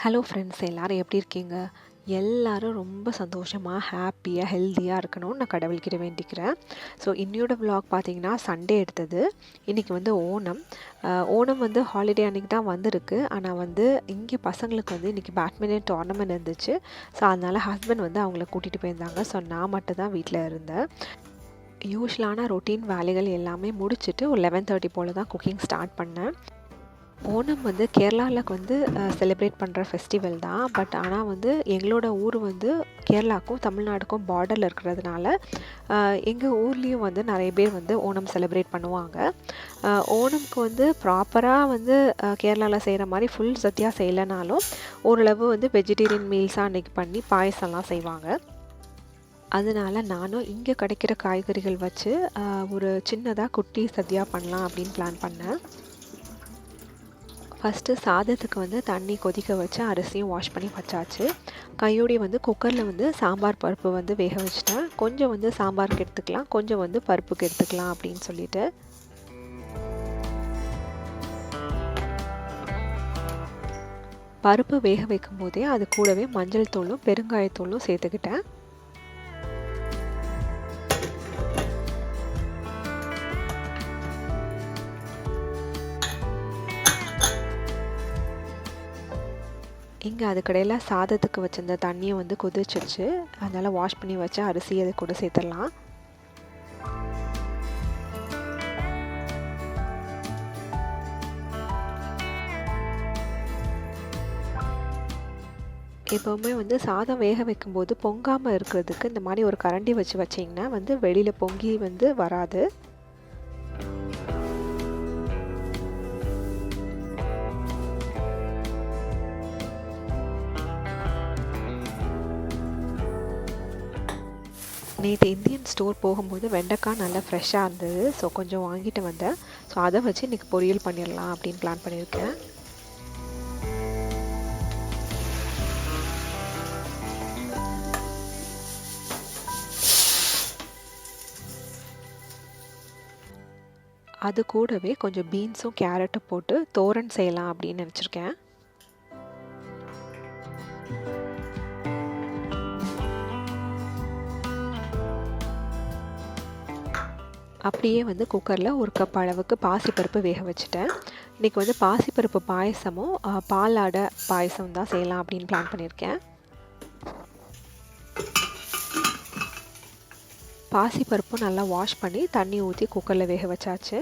Hello friends, எல்லாரும் எப்படி இருக்கீங்க? எல்லாரும் ரொம்ப சந்தோஷமாக ஹாப்பியாக ஹெல்த்தியாக இருக்கணும்னு நான் கடவுள்கிட்ட வேண்டிக்கிறேன். ஸோ இன்னையோட விலாக் பார்த்தீங்கன்னா சண்டே எடுத்தது. இன்றைக்கி வந்து ஓணம். ஓணம் வந்து ஹாலிடே அன்றைக்கி தான் வந்திருக்கு. ஆனால் வந்து இங்கே பசங்களுக்கு வந்து இன்றைக்கி பேட்மிண்டன் டோர்னமெண்ட் இருந்துச்சு. ஸோ அதனால் ஹஸ்பண்ட் வந்து அவங்கள கூட்டிகிட்டு போயிருந்தாங்க. ஸோ நான் மட்டும் தான் வீட்டில் இருந்தேன். யூஸ்வலான ரொட்டீன் வேலைகள் எல்லாமே முடிச்சுட்டு ஒரு 11:30 போல் தான் குக்கிங் ஸ்டார்ட் பண்ணேன். ஓணம் வந்து கேரளாவில் வந்து செலிப்ரேட் பண்ணுற ஃபெஸ்டிவல் தான். பட் ஆனால் வந்து எங்களோட ஊர் வந்து கேரளாவுக்கும் தமிழ்நாடுக்கும் பார்டரில் இருக்கிறதுனால எங்கள் ஊர்லேயும் வந்து நிறைய பேர் வந்து ஓணம் செலிப்ரேட் பண்ணுவாங்க. ஓணம்க்கு வந்து ப்ராப்பராக வந்து கேரளாவில் செய்கிற மாதிரி ஃபுல் சத்தியாக செய்யலைனாலும் ஓரளவு வந்து வெஜிடேரியன் மீல்ஸாக அன்றைக்கி பண்ணி பாயசம்லாம் செய்வாங்க. அதனால் நானும் இங்கே கிடைக்கிற காய்கறிகள் வச்சு ஒரு சின்னதாக குட்டி சத்தியாக பண்ணலாம் அப்படின்னு பிளான் பண்ணேன். ஃபஸ்ட்டு சாதத்துக்கு வந்து தண்ணி கொதிக்க வச்சு அரிசியும் வாஷ் பண்ணி வச்சாச்சு. கையோடி வந்து குக்கரில் வந்து சாம்பார் பருப்பு வந்து வேக வச்சுட்டேன். கொஞ்சம் வந்து சாம்பாருக்கு எடுத்துக்கலாம், கொஞ்சம் வந்து பருப்புக்கு எடுத்துக்கலாம் அப்படின்னு சொல்லிட்டு. பருப்பு வேக வைக்கும் போதே அது கூடவே மஞ்சள் தூளும் பெருங்காயத்தூளும் சேர்த்துக்கிட்டேன். இங்கே அதுக்கடையில் சாதத்துக்கு வச்சிருந்த தண்ணியை வந்து கொதிச்சிருச்சு. அதனால் வாஷ் பண்ணி வச்ச அரிசி அதை கூட சேர்த்துடலாம். எப்போவுமே வந்து சாதம் வேக வைக்கும்போது பொங்காமல் இருக்கிறதுக்கு இந்த மாதிரி ஒரு கரண்டி வச்சு வச்சிங்கன்னா வந்து வெளியில் பொங்கி வந்து வராது. நேற்று இந்தியன் ஸ்டோர் போகும்போது வெண்டைக்காய் நல்லா ஃப்ரெஷ்ஷாக இருந்தது. ஸோ கொஞ்சம் வாங்கிட்டு வந்தேன். ஸோ அதை வச்சு இன்றைக்கி பொரியல் பண்ணிடலாம் அப்படின்னு பிளான் பண்ணியிருக்கேன். அது கூடவே கொஞ்சம் பீன்ஸும் கேரட்டும் போட்டு தோரன் செய்யலாம் அப்படின்னு நினச்சிருக்கேன். அப்படியே வந்து குக்கரில் ஒரு கப் அளவுக்கு பாசிப்பருப்பு வேக வச்சுட்டேன். இன்றைக்கி வந்து பாசிப்பருப்பு பாயசமும் பாலாடை பாயசம் தான் செய்யலாம் அப்படின்னு பிளான் பண்ணியிருக்கேன். பாசிப்பருப்பும் நல்லா வாஷ் பண்ணி தண்ணி ஊற்றி குக்கரில் வேக வச்சாச்சு.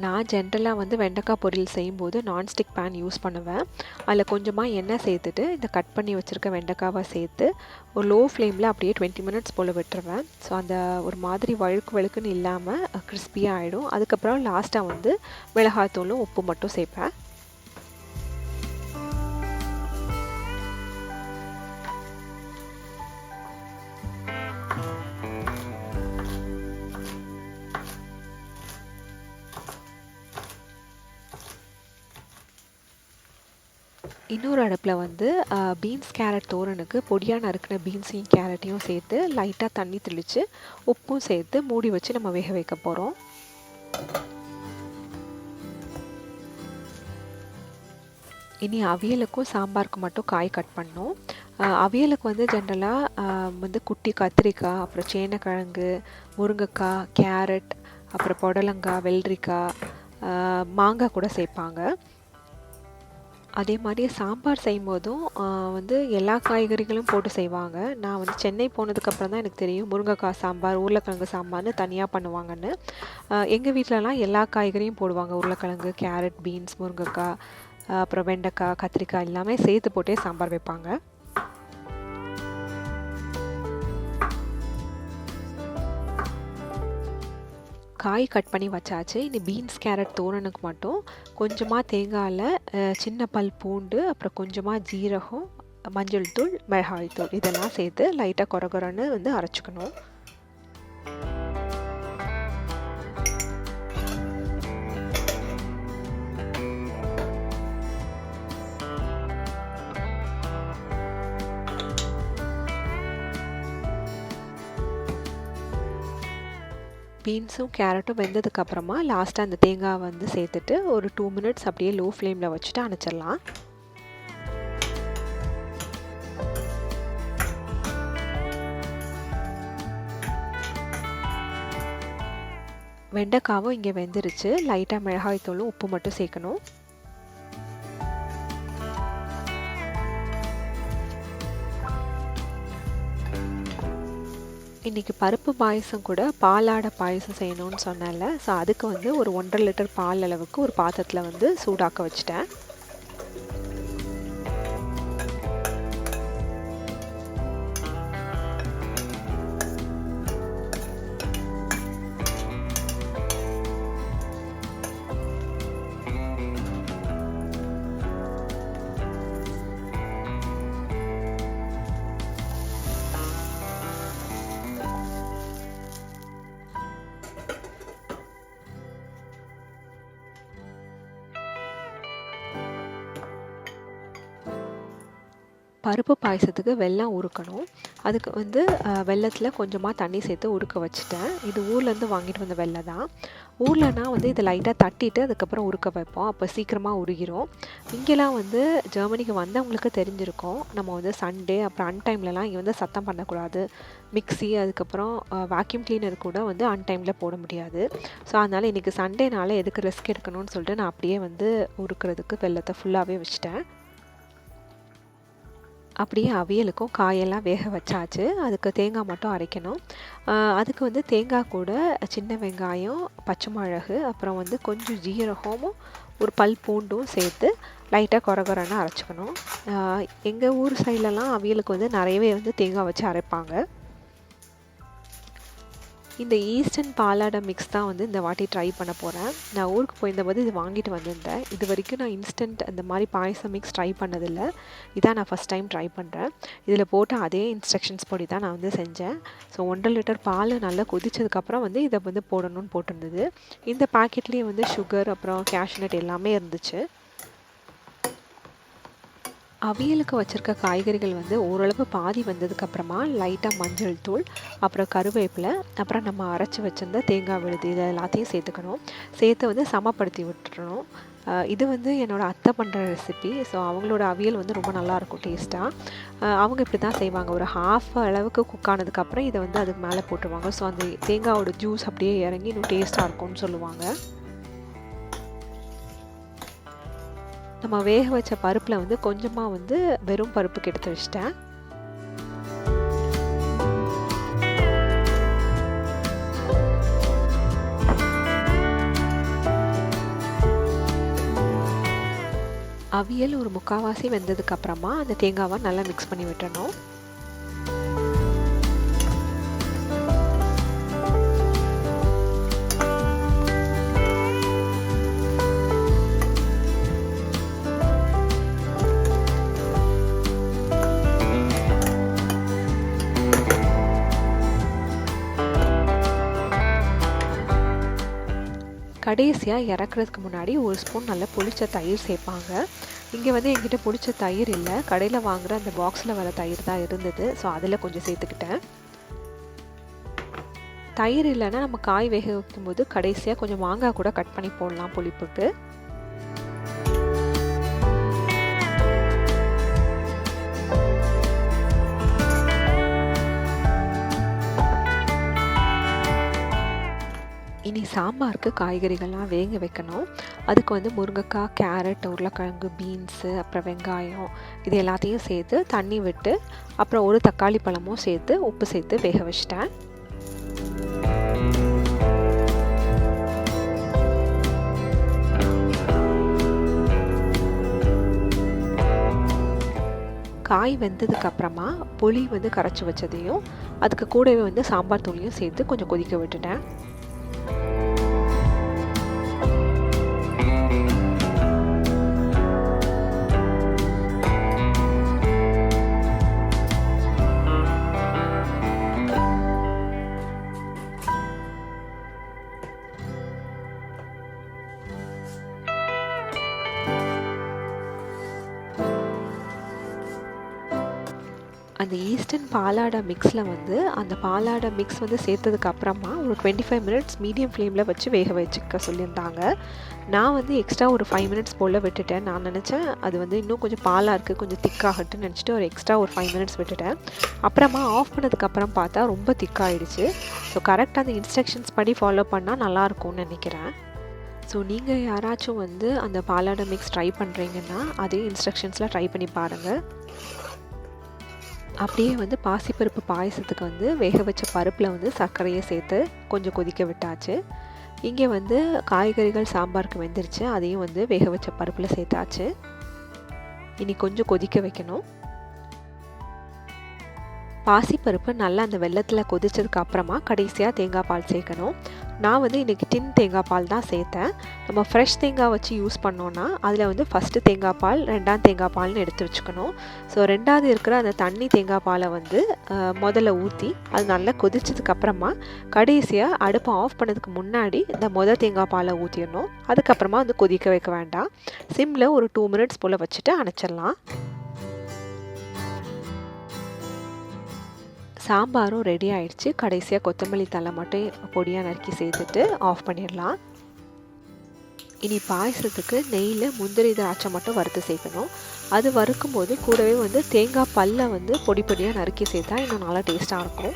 நான் ஜென்ரலாக வந்து வெண்டைக்காய் பொரியல் செய்யும்போது நான்ஸ்டிக் பேன் யூஸ் பண்ணுவேன். அதில் கொஞ்சமாக எண்ணெய் சேர்த்துட்டு இந்த கட் பண்ணி வச்சுருக்க வெண்டைக்காவை சேர்த்து ஒரு லோ ஃப்ளேமில் அப்படியே 20 மினிட்ஸ் போல் விட்டுருவேன். ஸோ அந்த ஒரு மாதிரி வழுக்கு வழுக்குன்னு இல்லாமல் கிறிஸ்பியாக ஆகிடும். அதுக்கப்புறம் லாஸ்ட்டாக வந்து மிளகாய்த்தூளும் உப்பு மட்டும் சேர்ப்பேன். இன்னொரு அடுப்பில் வந்து பீன்ஸ் கேரட் தோரனுக்கு பொடியாக நறுக்கின பீன்ஸையும் கேரட்டையும் சேர்த்து லைட்டாக தண்ணி தெளித்து உப்பும் சேர்த்து மூடி வச்சு நம்ம வேக வைக்க போகிறோம். இனி அவியலுக்கும் சாம்பாருக்கு மட்டும் காய் கட் பண்ணோம். அவியலுக்கு வந்து ஜென்ரலாக வந்து குட்டி கத்திரிக்காய், அப்புறம் சேனக்கிழங்கு, முருங்கைக்காய், கேரட், அப்புறம் புடலங்காய், வெள்ளரிக்காய், மாங்காய் கூட சேர்ப்பாங்க. அதே மாதிரி சாம்பார் செய்யும்போதும் வந்து எல்லா காய்கறிகளும் போட்டு செய்வாங்க. நான் வந்து சென்னை போனதுக்கப்புறம் தான் எனக்கு தெரியும் முருங்கைக்காய் சாம்பார், உருளைக்கிழங்கு சாம்பார்னு தனியாக பண்ணுவாங்கன்னு. எங்கள் வீட்டிலலாம் எல்லா காய்கறியும் போடுவாங்க. உருளைக்கிழங்கு, கேரட், பீன்ஸ், முருங்கைக்காய், அப்புறம் வெண்டைக்காய், கத்திரிக்காய் எல்லாமே சேர்த்து போட்டே சாம்பார் வைப்பாங்க. காய் கட் பண்ணி வச்சாச்சு. இனி பீன்ஸ் கேரட் தோரனுக்கு மட்டும் கொஞ்சமாக தேங்காயில் சின்ன பல் பூண்டு, அப்புறம் கொஞ்சமாக ஜீரகம், மஞ்சள் தூள், மிளகாய் தூள் இதெல்லாம் சேர்த்து லைட்டாக கொரகொரன்னு வந்து அரைச்சிக்கணும். பீன்ஸும் கேரட்டும் வெந்ததுக்கப்புறமா லாஸ்ட்டாக அந்த தேங்காய் வந்து சேர்த்துட்டு ஒரு 2 மினிட்ஸ் அப்படியே லோ ஃப்ளேமில் வச்சுட்டு அணைச்சிடலாம். வெண்டைக்காவும் இங்கே வெந்துருச்சு. லைட்டாக மிளகாய் தூளும் உப்பு மட்டும் சேர்க்கணும். இன்றைக்கி பருப்பு பாயசம் கூட பாலாடை பாயசம் செய்யணும்னு சொன்னேன்ல, ஸோ அதுக்கு வந்து ஒரு 1.5 லிட்டர் பால் அளவுக்கு ஒரு பாத்திரத்தில் வந்து சூடாக்க வச்சுட்டேன். பருப்பு பாயசத்துக்கு வெல்லம் உருக்கணும். அதுக்கு வந்து வெல்லத்தில் கொஞ்சமாக தண்ணி சேர்த்து உருக்க வச்சுட்டேன். இது ஊர்லேருந்து வாங்கிட்டு வந்த வெல்லம் தான். ஊர்லனா வந்து இதை லைட்டாக தட்டிட்டு அதுக்கப்புறம் உருக்க வைப்போம். அப்போ சீக்கிரமாக உருகிரும். இங்கெல்லாம் வந்து ஜெர்மனிக்கு வந்தவங்களுக்கு தெரிஞ்சிருக்கும். நம்ம வந்து சண்டே அப்புறம் அன்டைம்லலாம் இங்கே வந்து சத்தம் பண்ணக்கூடாது. மிக்ஸி அதுக்கப்புறம் வேக்யூம் கிளீனர் கூட வந்து அன்டைமில் போட முடியாது. ஸோ அதனால் இன்றைக்கி சண்டேனால எதுக்கு ரிஸ்க் எடுக்கணும்னு சொல்லிட்டு நான் அப்படியே வந்து உருக்கிறதுக்கு வெல்லத்தை ஃபுல்லாகவே வச்சுட்டேன். அப்படியே அவியலுக்கும் காயெல்லாம் வேக வச்சாச்சு. அதுக்கு தேங்காய் மட்டும் அரைக்கணும். அதுக்கு வந்து தேங்காய் கூட சின்ன வெங்காயம், பச்சை மிளகு, அப்புறம் வந்து கொஞ்சம் ஜீரகமும் ஒரு பல் பூண்டும் சேர்த்து லைட்டாக கொரகொரன்னு அரைச்சிக்கணும். எங்கள் ஊர் சைட்லலாம் அவியலுக்கு வந்து நிறையவே வந்து தேங்காய் வச்சு அரைப்பாங்க. இந்த ஈஸ்டர்ன் பாலாடை மிக்ஸ் தான் வந்து இந்த வாட்டி ட்ரை பண்ண போகிறேன். நான் ஊருக்கு போயிருந்தபோது இது வாங்கிட்டு வந்திருந்தேன். இது வரைக்கும் நான் இன்ஸ்டன்ட் அந்த மாதிரி பாயசம் மிக்ஸ் ட்ரை பண்ணதில்லை. இதான் நான் ஃபஸ்ட் டைம் ட்ரை பண்ணுறேன். இதில் போட்ட அதே இன்ஸ்ட்ரக்ஷன்ஸ் படி தான் நான் வந்து செஞ்சேன். ஸோ 1.5 லிட்டர் பால் நல்லா கொதிச்சதுக்கப்புறம் வந்து இதை வந்து போடணும்னு போட்டிருந்தது. இந்த பாக்கெட்லேயே வந்து சுகர் அப்புறம் கேஷ்நட் எல்லாமே இருந்துச்சு. அவியலுக்கு வச்சுருக்க காய்கறிகள் வந்து ஓரளவு பாதி வந்ததுக்கப்புறமா லைட்டாக மஞ்சள் தூள், அப்புறம் கருவேப்பிலை, அப்புறம் நம்ம அரைச்சி வச்சுருந்த தேங்காய் விழுது இதை எல்லாத்தையும் சேர்த்துக்கணும். சேர்த்து வந்து சமப்படுத்தி விட்டுறணும். இது வந்து என்னோடய அத்தை பண்ணுற ரெசிபி. ஸோ அவங்களோட அவியல் வந்து ரொம்ப நல்லாயிருக்கும் டேஸ்ட்டாக. அவங்க இப்படி தான் செய்வாங்க. ஒரு ஹாஃப் அளவுக்கு குக் ஆனதுக்கப்புறம் இதை வந்து அதுக்கு மேலே போட்டுருவாங்க. ஸோ அந்த தேங்காயோட ஜூஸ் அப்படியே இறங்கி இன்னும் டேஸ்ட்டாக இருக்கும்னு சொல்லுவாங்க. நம்ம வேக வச்ச பருப்பில் வந்து கொஞ்சமாக வந்து வெறும் பருப்புக்கு எடுத்து வச்சிட்டேன். அவியல் ஒரு முக்கால்வாசி வெந்ததுக்கப்புறமா அந்த தேங்காவை நல்லா மிக்ஸ் பண்ணி விட்டுறணும். கடைசியாக இறக்குறதுக்கு முன்னாடி ஒரு ஸ்பூன் நல்லா புளிச்ச தயிர் சேர்ப்பாங்க. இங்கே வந்து என்கிட்ட புளிச்ச தயிர் இல்லை, கடையில் வாங்குகிற அந்த பாக்ஸில் வர தயிர் தான் இருந்தது. ஸோ அதில் கொஞ்சம் சேர்த்துக்கிட்டேன். தயிர் இல்லைன்னா நம்ம காய் வேக வைக்கும்போது கடைசியாக கொஞ்சம் மாங்காய் கூட கட் பண்ணி போடலாம் புளிப்புக்கு. இனி சாம்பாருக்கு காய்கறிகள்லாம் வேக வைக்கணும். அதுக்கு வந்து முருங்கைக்காய், கேரட், உருளைக்கிழங்கு, பீன்ஸு, அப்புறம் வெங்காயம் இது எல்லாத்தையும் சேர்த்து தண்ணி விட்டு அப்புறம் ஒரு தக்காளி பழமும் சேர்த்து உப்பு சேர்த்து வேக வச்சிட்டேன். காய் வெந்ததுக்கப்புறமா புளி வந்து கரைச்சி வச்சதையும் அதுக்கு கூடவே வந்து சாம்பார் தூளையும் சேர்த்து கொஞ்சம் கொதிக்க விட்டுட்டேன். அந்த ஈஸ்டர்ன் பாலாடை மிக்ஸில் வந்து அந்த பாலாடை மிக்ஸ் வந்து சேர்த்ததுக்கு அப்புறமா ஒரு 25 மினிட்ஸ் மீடியம் ஃப்ளேமில் வச்சு வேக வச்சுக்க சொல்லியிருந்தாங்க. நான் வந்து எக்ஸ்ட்ரா ஒரு 5 மினிட்ஸ் போல் விட்டுட்டேன். நான் நினச்சேன் அது வந்து இன்னும் கொஞ்சம் பாலாக இருக்குது, கொஞ்சம் திக்காகட்டுன்னு நினச்சிட்டு ஒரு எக்ஸ்ட்ரா ஒரு 5 மினிட்ஸ் விட்டுட்டேன். அப்புறமா ஆஃப் பண்ணதுக்கப்புறம் பார்த்தா ரொம்ப திக்காகிடுச்சு. ஸோ கரெக்டாக அந்த இன்ஸ்ட்ரக்ஷன்ஸ் படி ஃபாலோ பண்ணால் நல்லாயிருக்கும்னு நினைக்கிறேன். ஸோ நீங்கள் யாராச்சும் வந்து அந்த பாலாடை மிக்ஸ் ட்ரை பண்ணுறீங்கன்னா அதே இன்ஸ்ட்ரக்ஷன்ஸில் ட்ரை பண்ணி பாருங்கள். அப்படியே வந்து பாசிப்பருப்பு பாயசத்துக்கு வந்து வேக வச்ச பருப்பில் வந்து சர்க்கரையை சேர்த்து கொஞ்சம் கொதிக்க விட்டாச்சு. இங்கே வந்து காய்கறிகள் சாம்பாருக்கு வெந்துருச்சு, அதையும் வந்து வேக வச்ச பருப்பில் சேர்த்தாச்சு. இனி கொஞ்சம் கொதிக்க வைக்கணும். பாசிப்பருப்பு நல்லா அந்த வெள்ளத்தில் கொதிச்சதுக்கு அப்புறமா கடைசியாக தேங்காய் பால் சேர்க்கணும். நான் வந்து இன்றைக்கி டின் தேங்காய் பால் தான் சேர்த்தேன். நம்ம ஃப்ரெஷ் தேங்காய் வச்சு யூஸ் பண்ணோன்னா அதில் வந்து ஃபஸ்ட்டு தேங்காய் பால், ரெண்டாம் தேங்காய் பால்னு எடுத்து வச்சுக்கணும். ஸோ ரெண்டாவது இருக்கிற அந்த தண்ணி தேங்காய் பாலை வந்து முதல்ல ஊற்றி அது நல்லா கொதிச்சதுக்கப்புறமா கடைசியாக அடுப்பை ஆஃப் பண்ணதுக்கு முன்னாடி இந்த தேங்காய் பாலை ஊற்றிடணும். அதுக்கப்புறமா வந்து கொதிக்க வைக்க வேண்டாம். சிம்மில் ஒரு 2 மினிட்ஸ் போல் வச்சுட்டு அணைச்சிடலாம். சாம்பாரும் ரெடி ஆயிடுச்சு. கடைசியாக கொத்தமல்லி தழை மட்டும் பொடியாக நறுக்கி சேர்த்துட்டு ஆஃப் பண்ணிடலாம். இனி பாயசத்துக்கு நெய்யில் முந்திரி திராட்சை மட்டும் வறுத்து சேர்க்கணும். அது வறுக்கும் போது கூடவே வந்து தேங்காய் பல்லை வந்து பொடி பொடியாக நறுக்கி சேர்த்தா இன்னும் நல்லா டேஸ்ட்டாக இருக்கும்.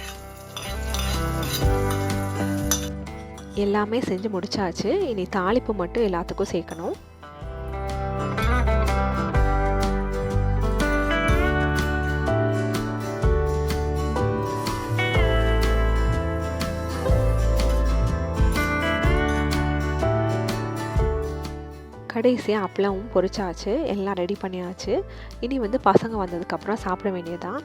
எல்லாமே செஞ்சு முடிச்சாச்சு. இனி தாளிப்பு மட்டும் எல்லாத்துக்கும் சேர்க்கணும். கடைசியாக அப்பளமும் பொரிச்சாச்சு, எல்லாம் ரெடி பண்ணியாச்சு. இனி வந்து பசங்க வந்ததுக்கப்புறம் சாப்பிட வேண்டியதான்.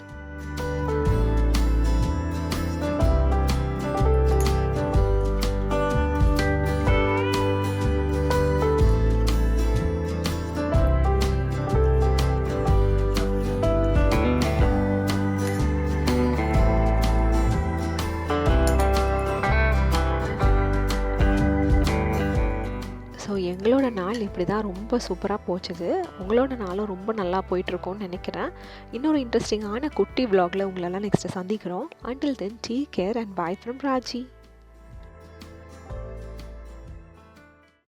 ஸோ எங்களோட நாள் இப்படி தான் ரொம்ப சூப்பராக போச்சுது. உங்களோட நாளும் ரொம்ப நல்லா போயிட்டுருக்கோன்னு நினைக்கிறேன். இன்னொரு இன்ட்ரெஸ்டிங்கான குட்டி விலாகில் உங்களெல்லாம் நெக்ஸ்ட்டு சந்திக்கிறோம். Until then take care and by from Raji.